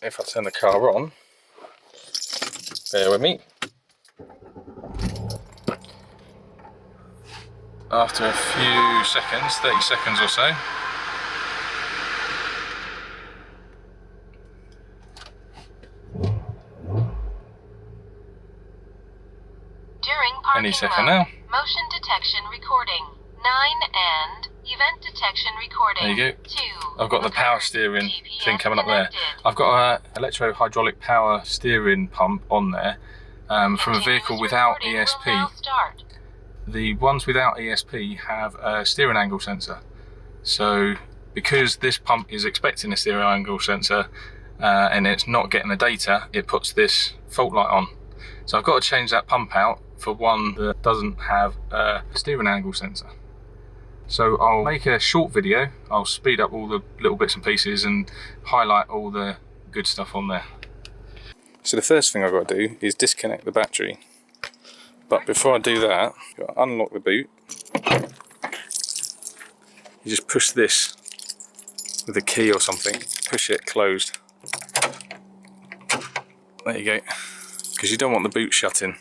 if I turn the car on, bear with me. After a few seconds, 30 seconds or so, any second now. Motion detection recording 9 and event detection recording. There you go. 2. I've got the power steering GPS thing coming up there. connected. I've got an electro-hydraulic power steering pump on there from a vehicle without ESP. The ones without ESP have a steering angle sensor. So because this pump is expecting a steering angle sensor and it's not getting the data, it puts this fault light on. So I've got to change that pump out for one that doesn't have a steering angle sensor. So I'll make a short video, I'll speed up all the little bits and pieces and highlight all the good stuff on there. So the first thing I've got to do is disconnect the battery. But before I do that, I've got to unlock the boot. You just push this with a key or something, push it closed. There you go. Because you don't want the boot shutting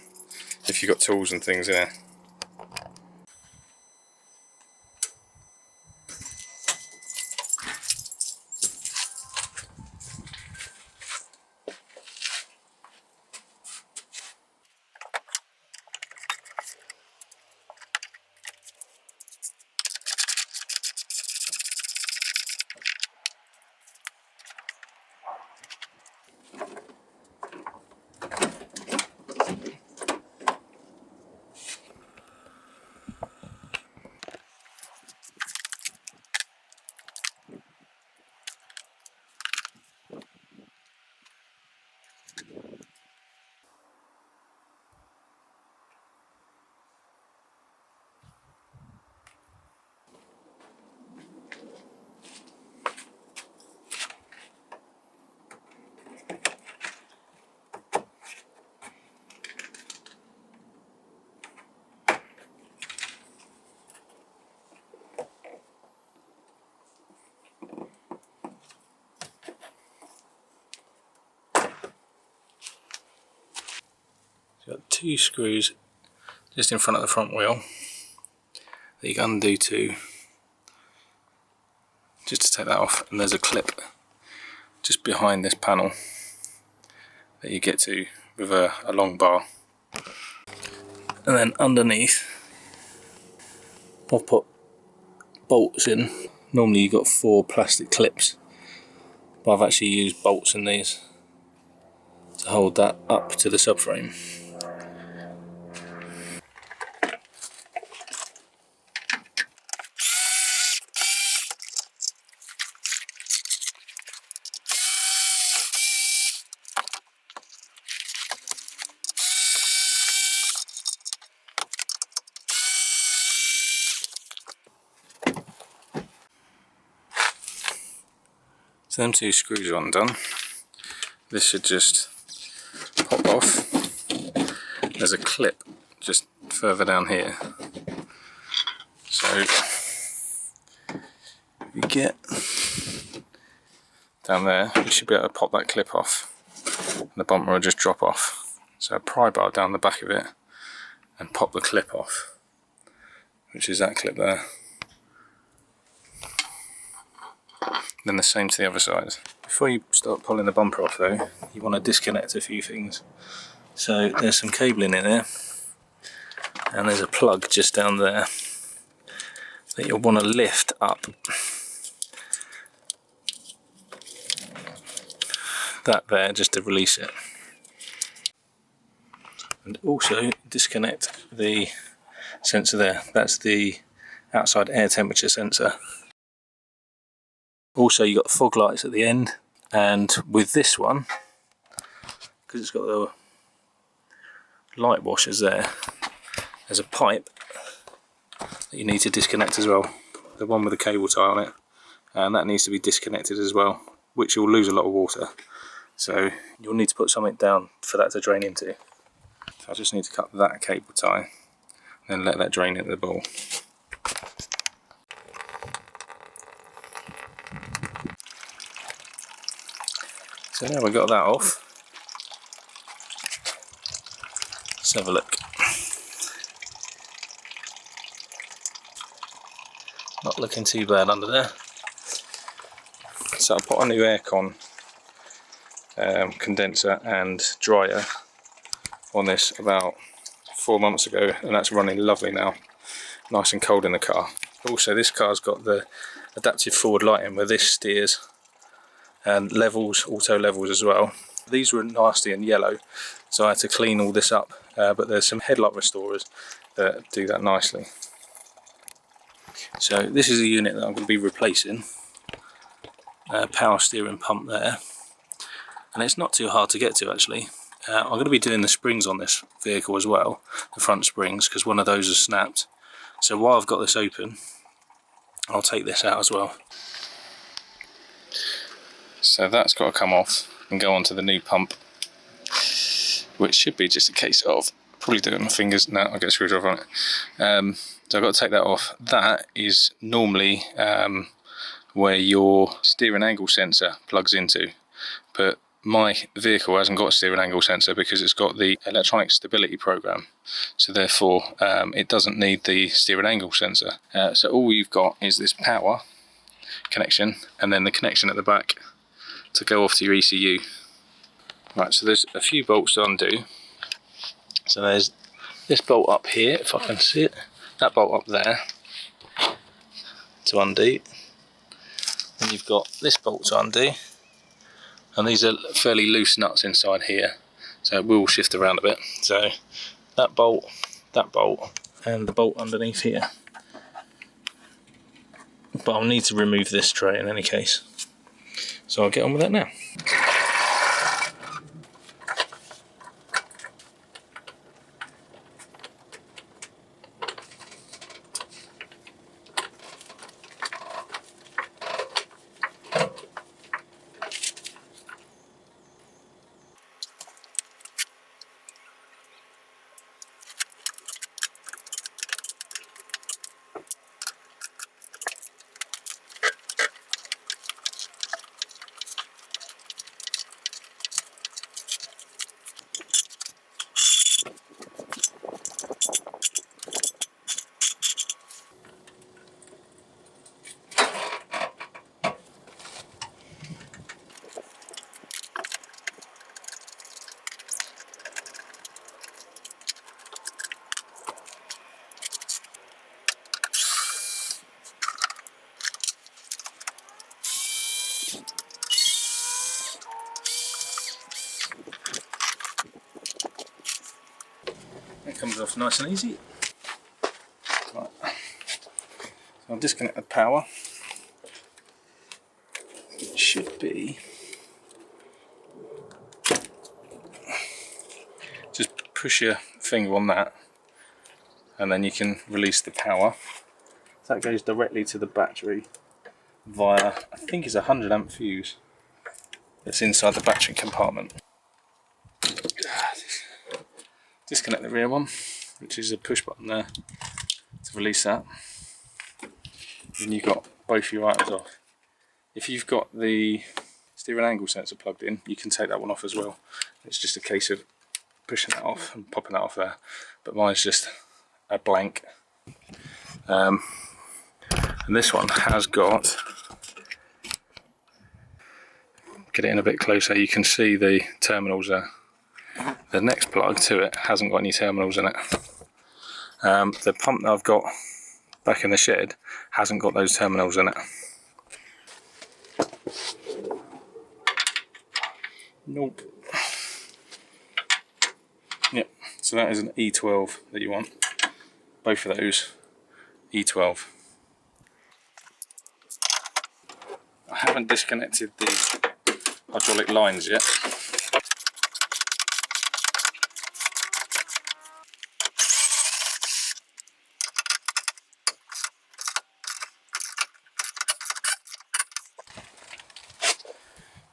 if you've got tools and things in there. Got 2 screws just in front of the front wheel that you can undo just to take that off, and there's a clip just behind this panel that you get to with a long bar. And then underneath I've put bolts in. Normally you've got 4 plastic clips, but I've actually used bolts in these to hold that up to the subframe. So them 2 screws are undone. This should just pop off. There's a clip just further down here. So you get down there, you should be able to pop that clip off and the bumper will just drop off. So a pry bar down the back of it and pop the clip off, which is that clip there. Then the same to the other side. Before you start pulling the bumper off though, you want to disconnect a few things. So there's some cabling in there, and there's a plug just down there that you'll want to lift up. That there, just to release it. And also disconnect the sensor there. That's the outside air temperature sensor. Also you've got the fog lights at the end, and with this one, because it's got the light washers there, there's a pipe that you need to disconnect as well, the one with the cable tie on it, and that needs to be disconnected as well, which you'll lose a lot of water, so you'll need to put something down for that to drain into. So I just need to cut that cable tie and then let that drain into the ball. So now we've got that off, let's have a look. Not looking too bad under there. So I put a new aircon condenser and dryer on this about 4 months ago, and that's running lovely now, nice and cold in the car. Also, this car's got the adaptive forward lighting where this steers, and levels, auto levels as well. These were nasty and yellow, so I had to clean all this up, but there's some headlight restorers that do that nicely. So this is a unit that I'm going to be replacing, power steering pump there, and it's not too hard to get to actually. I'm going to be doing the springs on this vehicle as well, the front springs, because one of those has snapped. So while I've got this open, I'll take this out as well. So that's got to come off and go onto the new pump, which should be just a case of, probably do it with my fingers. No, I'll get a screwdriver on it. So I've got to take that off. That is normally where your steering angle sensor plugs into, but my vehicle hasn't got a steering angle sensor because it's got the electronic stability program, so therefore it doesn't need the steering angle sensor. So all you've got is this power connection and then the connection at the back to go off to your ECU. Right, so there's a few bolts to undo. So there's this bolt up here, if I can see it, that bolt up there to undo, and you've got this bolt to undo, and these are fairly loose nuts inside here, so it will shift around a bit. So that bolt, and the bolt underneath here. But I'll need to remove this tray in any case, so I'll get on with that now. That comes off nice and easy. Right. So I'll disconnect the power. It should be just push your finger on that and then you can release the power. So that goes directly to the battery via, I think it's a 100 amp fuse that's inside the battery compartment. Disconnect the rear one, which is a push button there to release that. Then you've got both your items off. If you've got the steering angle sensor plugged in, you can take that one off as well. It's just a case of pushing that off and popping that off there. But mine's just a blank. And this one has got, get it in a bit closer, you can see the terminals there. The next plug to it hasn't got any terminals in it. The pump that I've got back in the shed hasn't got those terminals in it. Nope. Yep, so that is an E12 that you want. Both of those, E12. I haven't disconnected the hydraulic lines yet.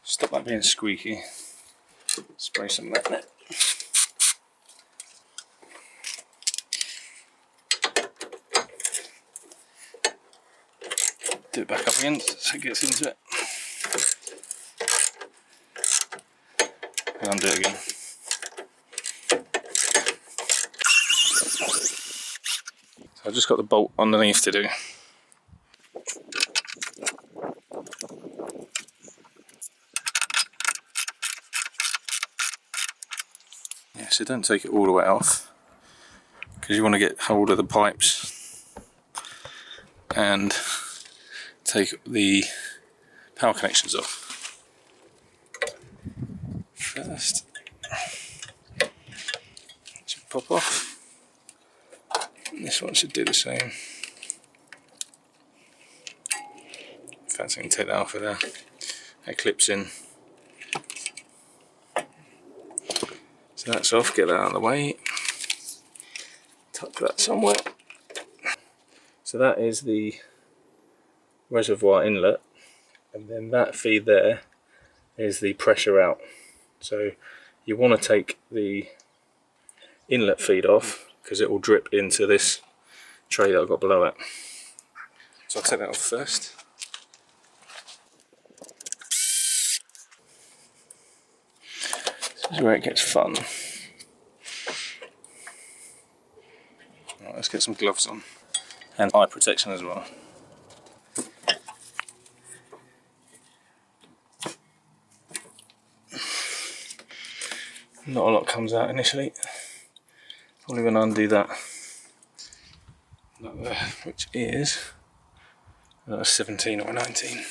Stop that being squeaky. Spray some of that in it. Do it back up again so it gets into it. and undo it again. So I've just got the bolt underneath to do. Yeah, so don't take it all the way off, because you want to get hold of the pipes and take the power connections off. First, it should pop off. This one should do the same. In fact, I can take that off of there. That clips in. So that's off, get that out of the way. Tuck that somewhere. So that is the reservoir inlet, and then that feed there is the pressure out. So you want to take the inlet feed off because it will drip into this tray that I've got below it. So I'll take that off first. This is where it gets fun. Right, let's get some gloves on and eye protection as well. Not a lot comes out initially. Probably when I undo that, which is 17 or 19.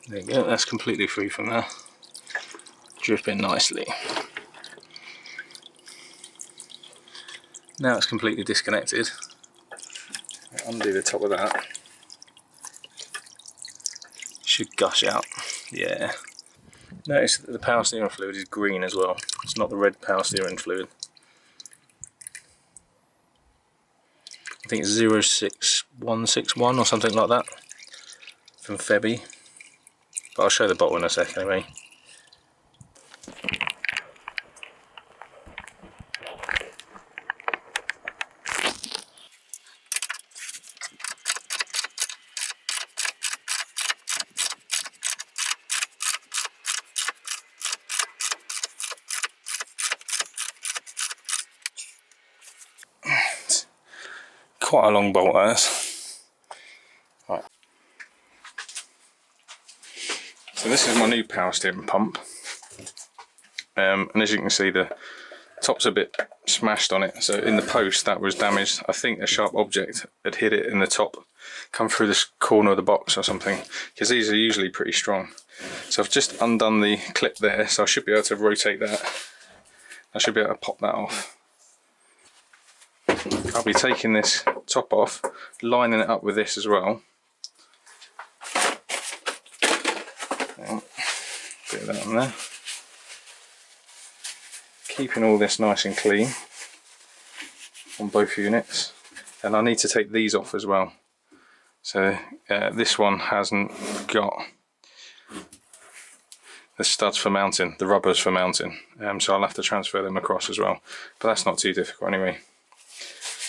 There you go, that's completely free from there. Dripping nicely. Now it's completely disconnected. Undo the top of that. Should gush out. Yeah. Notice that the power steering fluid is green as well. It's not the red power steering fluid. I think it's 06161 or something like that from Febby. But I'll show the bottle in a second anyway. Quite a long bolt that is. Right. So this is my new power steering pump. And as you can see, the top's a bit smashed on it. So in the post that was damaged. I think a sharp object had hit it in the top, come through this corner of the box or something, because these are usually pretty strong. So I've just undone the clip there, so I should be able to rotate that. I should be able to pop that off. I'll be taking this top off, lining it up with this as well. Bit of that on there. Keeping all this nice and clean on both units. And I need to take these off as well. So this one hasn't got the studs for mounting, the rubbers for mounting. So I'll have to transfer them across as well. But that's not too difficult anyway.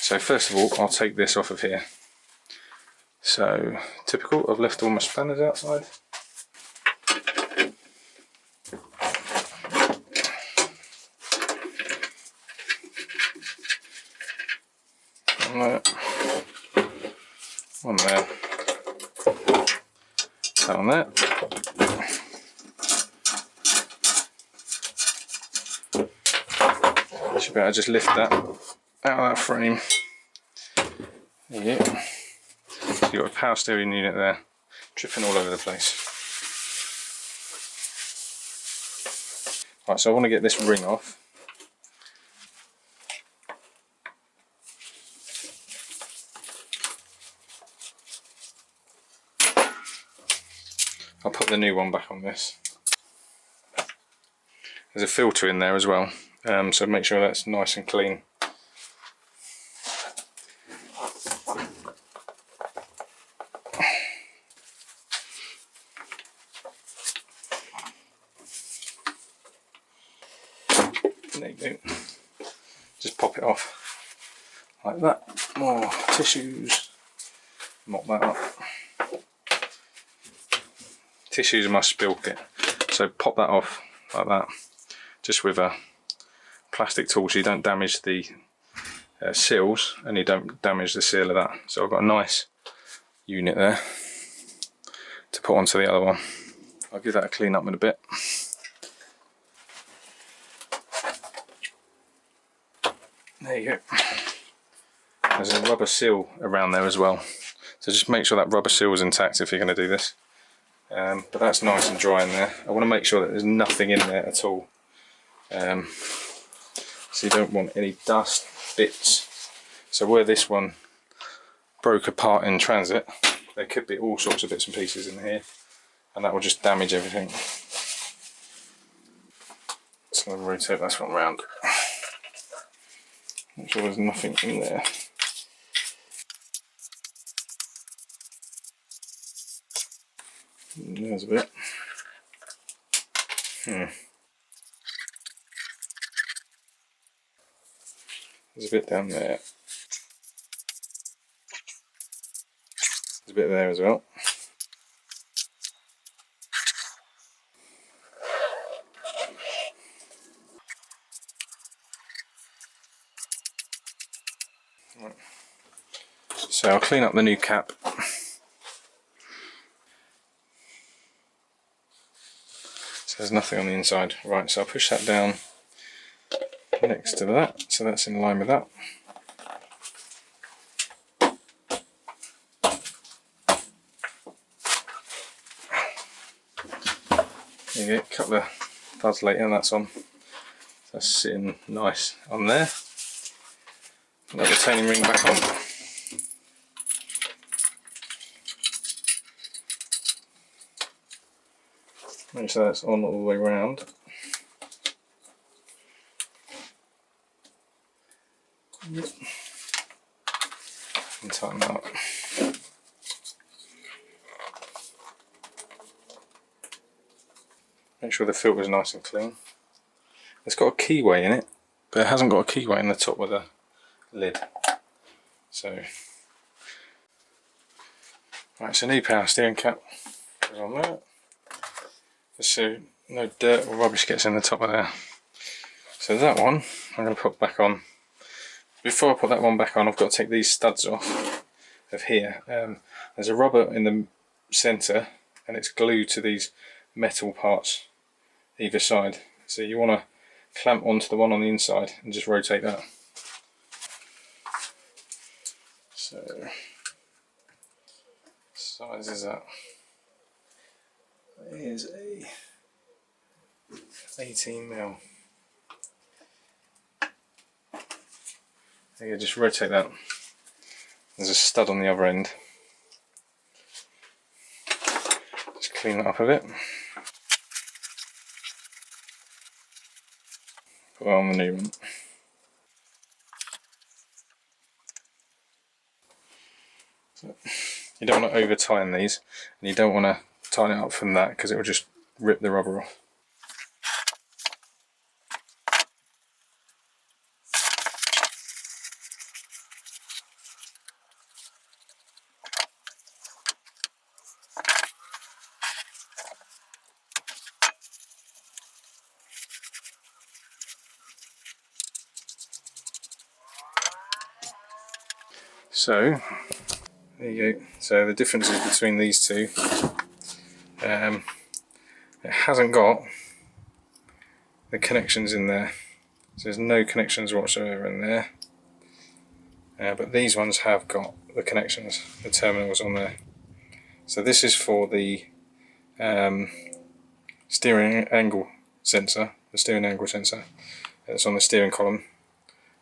So first of all, I'll take this off of here. So typical, I've left all my spanners outside. One there, that one there. Should be able to just lift that out of that frame. There you go. So you've got a power steering unit there, dripping all over the place. Right, so I want to get this ring off. I'll put the new one back on this. There's a filter in there as well, so make sure that's nice and clean. There you go. just pop it off like that. More tissues, mop that up. Tissues are my spill kit, so pop that off like that, just with a plastic tool so you don't damage the seals and you don't damage the seal of that. So I've got a nice unit there to put onto the other one. I'll give that a clean up in a bit. There you go. There's a rubber seal around there as well, so just make sure that rubber seal is intact if you're going to do this. But that's nice and dry in there. I want to make sure that there's nothing in there at all, so you don't want any dust, bits. So where this one broke apart in transit, there could be all sorts of bits and pieces in here, and that will just damage everything. So I'll rotate this one round. Make sure there's nothing in there. There's a bit. There's a bit down there. There's a bit there as well. Right. So I'll clean up the new cap. So there's nothing on the inside. Right, so I'll push that down next to that, so that's in line with that. There you go, a couple of thuds later and that's on. That's sitting nice on there. Put that retaining ring back on. Make sure that's on all the way round. Yep. And tighten that up. Make sure the filter is nice and clean. It's got a keyway in it, but it hasn't got a keyway in the top of the lid. So, right, so new power steering cap goes on there, just so no dirt or rubbish gets in the top of there. So that one I'm going to put back on. Before I put that one back on, I've got to take these studs off of here. There's a rubber in the centre and it's glued to these metal parts either side. So you want to clamp onto the one on the inside and just rotate that. So, size is that? It is a 18mm. There you go, just rotate that. There's a stud on the other end. Just clean that up a bit. Put that on the new one. So, you don't want to over tighten these, and you don't want to tighten it up from that because it will just rip the rubber off. So, there you go. So the differences between these two, it hasn't got the connections in there. So there's no connections whatsoever in there. But these ones have got the connections, the terminals on there. So this is for the steering angle sensor, It's on the steering column.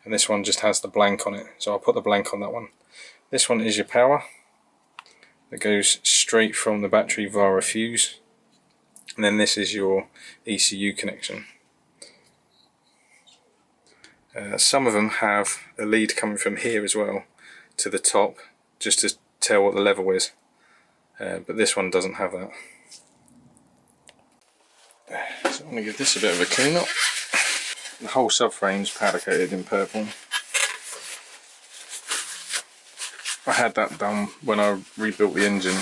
And this one just has the blank on it. So I'll put the blank on that one. This one is your power that goes straight from the battery via a fuse, and then this is your ECU connection. Some of them have a lead coming from here as well to the top, just to tell what the level is, but this one doesn't have that. So I'm going to give this a bit of a clean up. The whole subframe's powder coated in purple. I had that done when I rebuilt the engine.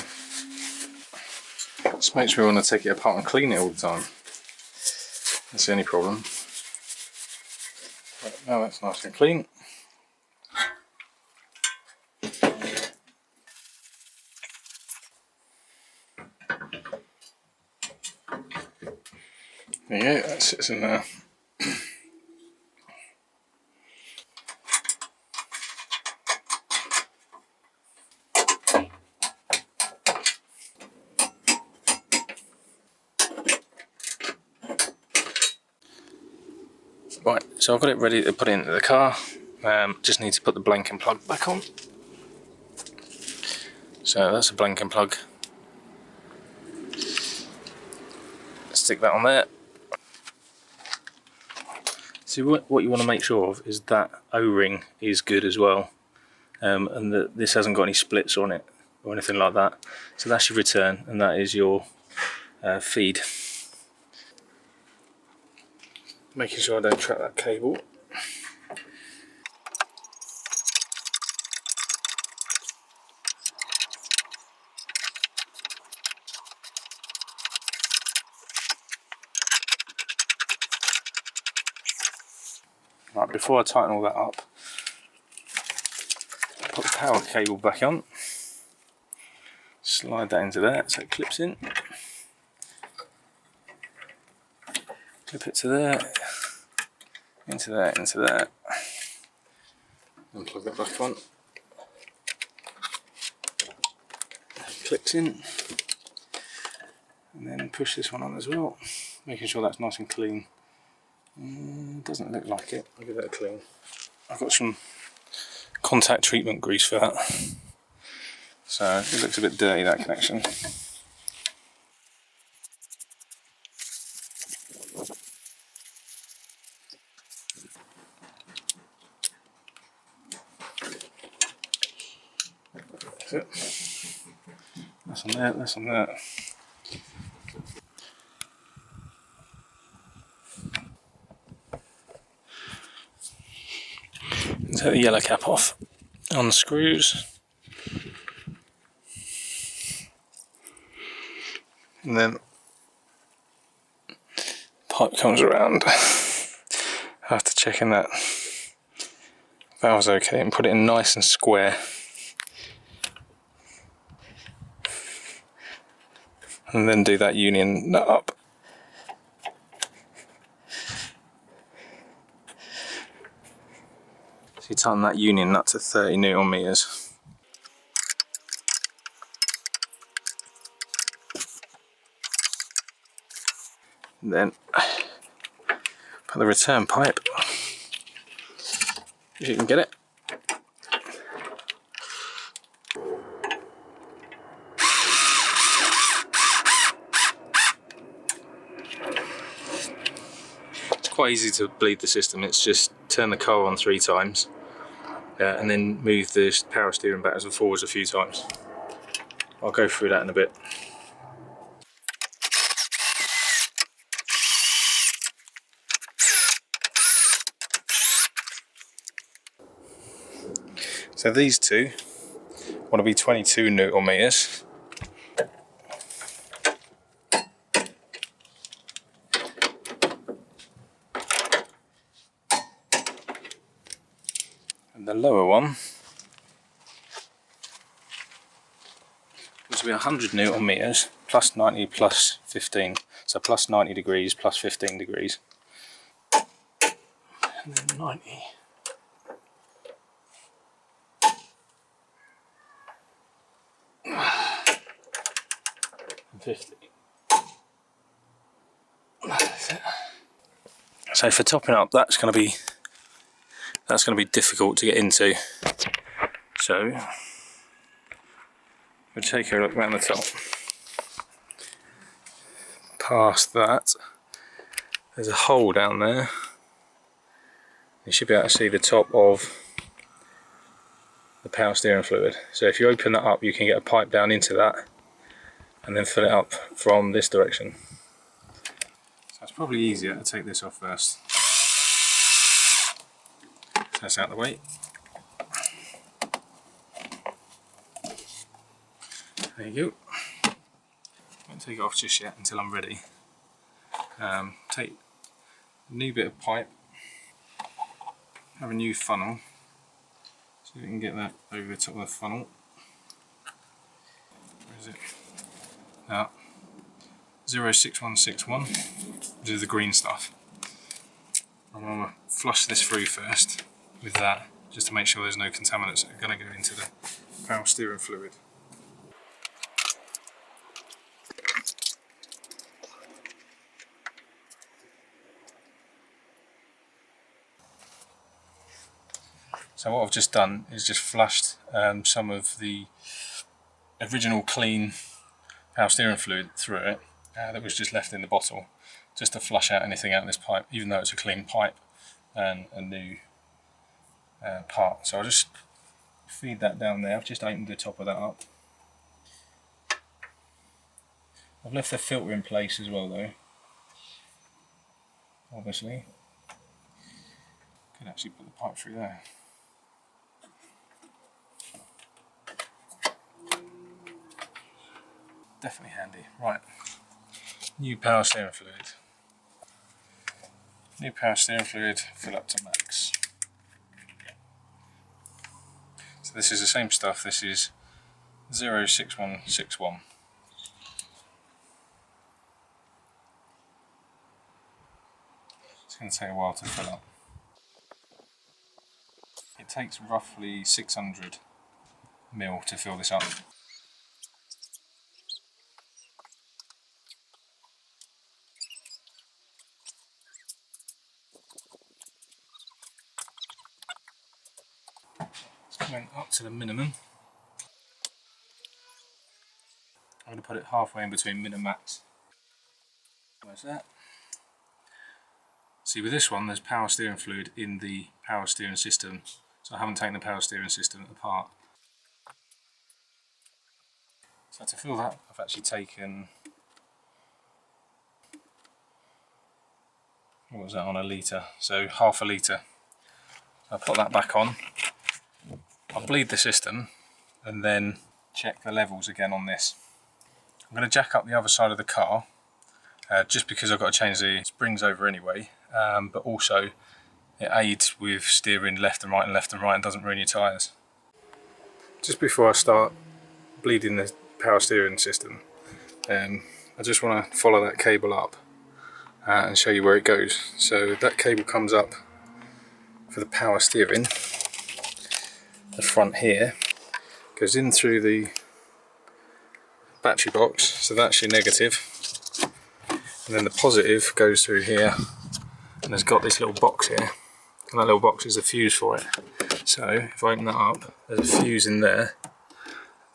Just makes me want to take it apart and clean it all the time. That's the only problem. Right, now that's nice and clean. There you go, that sits in there. Right, so I've got it ready to put into the car. Just need to put the blanking plug back on. So that's a blanking plug. Stick that on there. So what you want to make sure of is that O-ring is good as well, and that this hasn't got any splits on it or anything like that. So that's your return, and that is your feed. Making sure I don't trap that cable. Right, before I tighten all that up, put the power cable back on, slide that into there so it clips in, clip it to there, into there, into there, and plug that back on. Clips in, and then push this one on as well, making sure that's nice and clean. Doesn't look like it. I'll give that a clean. I've got some contact treatment grease for that, so it looks a bit dirty, that connection. That's it. That's on there, that's on there. Take the yellow cap off, unscrews, and then pipe comes around. After checking that valve's okay, and put it in nice and square, and then do that union nut up. So you tighten that union nut to 30 Newton meters. And then put the return pipe, if you can get it. It's quite easy to bleed the system. It's just turn the car on 3 times. And then move the power steering backwards and forwards a few times. I'll go through that in a bit. So these two want to be 22 Newton meters. And the lower one be 100 Newton meters, plus 90 plus 15, so plus 90 degrees plus 15 degrees, and then 90 and 50. That's it. So for topping up, that's going to be difficult to get into. So we'll take a look around the top. Past that, there's a hole down there. You should be able to see the top of the power steering fluid. So if you open that up, you can get a pipe down into that and then fill it up from this direction. So it's probably easier to take this off first. So that's out of the way. There you go. Won't take it off just yet until I'm ready. Take a new bit of pipe, have a new funnel, so we can get that over the top of the funnel. Where is it? 06161, which is the green stuff. I'm going to flush this through first with that, just to make sure there's no contaminants that are going to go into the power steering fluid. So what I've just done is just flushed some of the original clean power steering fluid through it that was just left in the bottle, just to flush out anything out of this pipe, even though it's a clean pipe and a new part. So I'll just feed that down there. I've just opened the top of that up. I've left the filter in place as well though, obviously. Could actually put the pipe through there. Definitely handy. Right, new power steering fluid. New power steering fluid, fill up to max. So this is the same stuff, this is 06161. It's going to take a while to fill up. It takes roughly 600 ml to fill this up. Went up to the minimum. I'm going to put it halfway in between min and max. Where's that? See, with this one there's power steering fluid in the power steering system, so I haven't taken the power steering system apart. So to fill that I've actually taken, what was that, on a litre, so half a litre. I'll put that back on. I'll bleed the system and then check the levels again on this. I'm going to jack up the other side of the car, just because I've got to change the springs over anyway, but also it aids with steering left and right and doesn't ruin your tyres. Just before I start bleeding the power steering system, I just want to follow that cable up and show you where it goes. So that cable comes up for the power steering. The front here goes in through the battery box, so that's your negative, and then the positive goes through here and has got this little box here, and that little box is a fuse for it. So if I open that up, there's a fuse in there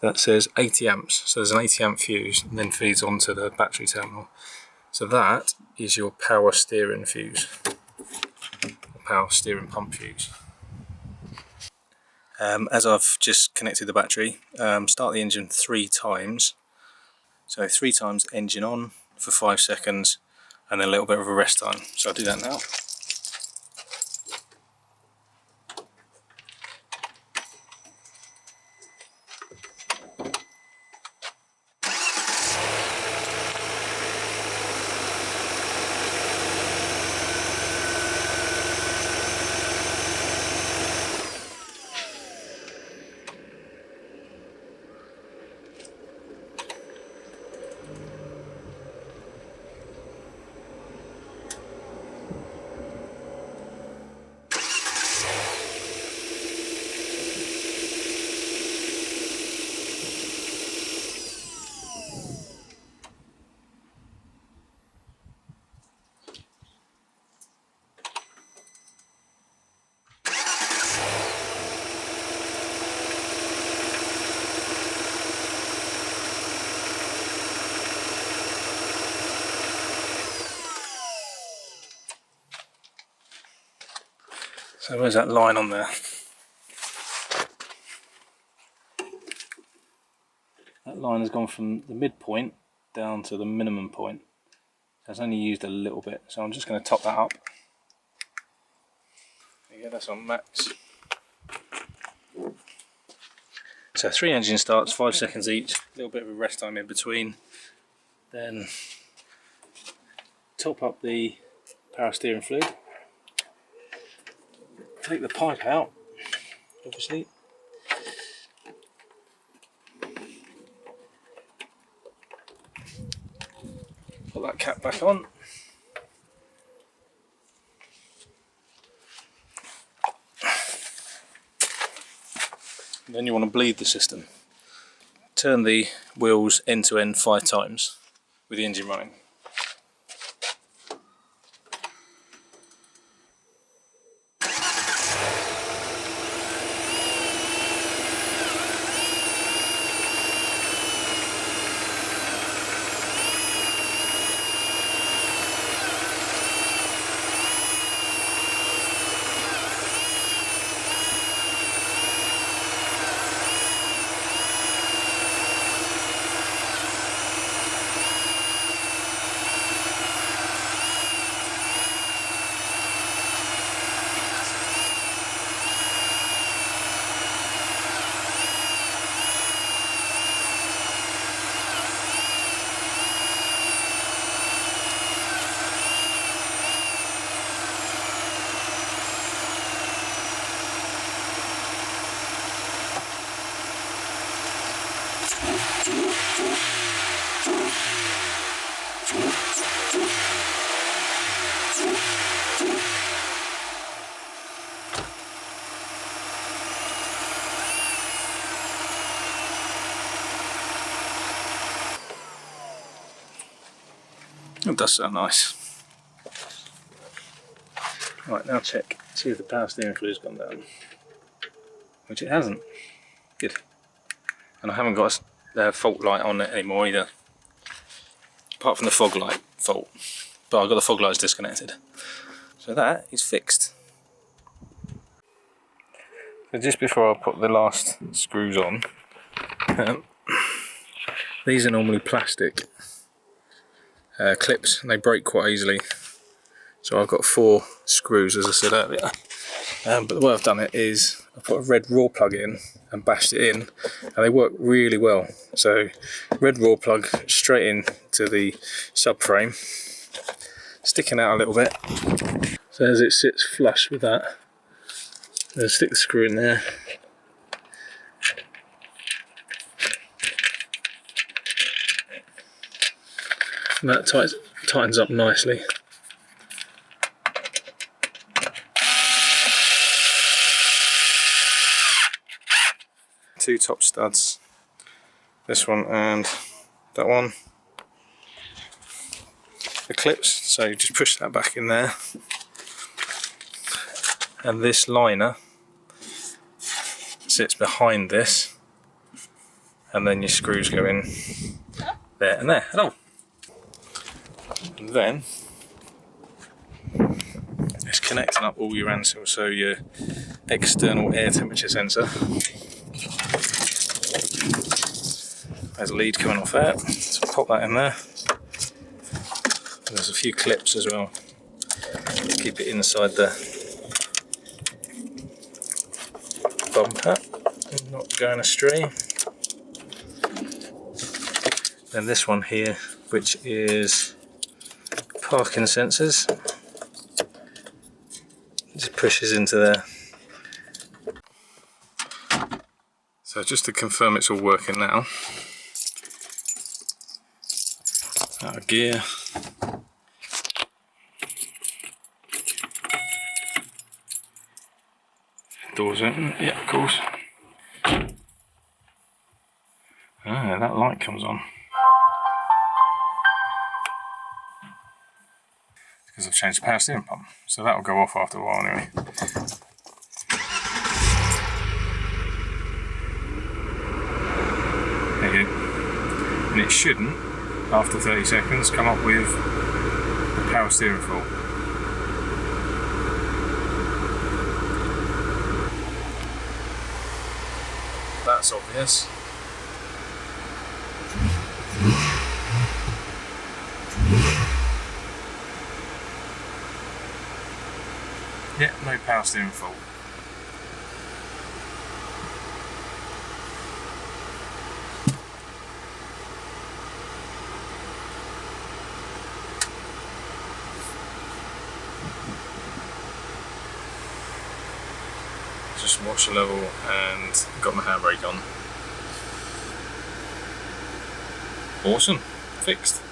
that says 80 amps, so there's an 80 amp fuse and then feeds onto the battery terminal. So that is your power steering fuse, or power steering pump fuse. As I've just connected the battery, start the engine 3 times. So 3 times engine on for 5 seconds and then a little bit of a rest time. So I'll do that now. So where's that line on there? That line has gone from the midpoint down to the minimum point. So it's only used a little bit, so I'm just going to top that up. There Yeah, that's on max. So 3 engine starts, 5 seconds each, a little bit of a rest time in between. Then top up the power steering fluid. Take the pipe out, obviously. Put that cap back on. And then you want to bleed the system. Turn the wheels end to end 5 times with the engine running. It does sound nice. Right, now check, see if the power steering fluid's gone down. Which it hasn't. Good. And I haven't got a fault light on it anymore either. Apart from the fog light fault. But I've got the fog lights disconnected. So that is fixed. So just before I put the last screws on, these are normally plastic clips and they break quite easily. So I've got 4 screws, as I said earlier. But the way I've done it is I put a red raw plug in and bashed it in, and they work really well. So red raw plug straight in to the subframe, sticking out a little bit. So as it sits flush with that, then stick the screw in there. And that tightens up nicely. Two top studs, this one and that one. The clips, so you just push that back in there. And this liner sits behind this, and then your screws go in there and there. Hello. And then it's connecting up all your ANSIL, so your external air temperature sensor. There's a lead coming off there, so pop that in there. And there's a few clips as well to keep it inside the bumper and not going astray. Then this one here, which is parking sensors, just pushes into there. So just to confirm it's all working now, out of gear, doors open, yeah, of course. Ah, that light comes on. Because I've changed the power steering pump, so that will go off after a while anyway. There you go. And it shouldn't, after 30 seconds, come up with the power steering fault. That's obvious. Yeah, no power power steering fault. Just watch the level and got my handbrake on. Awesome, fixed.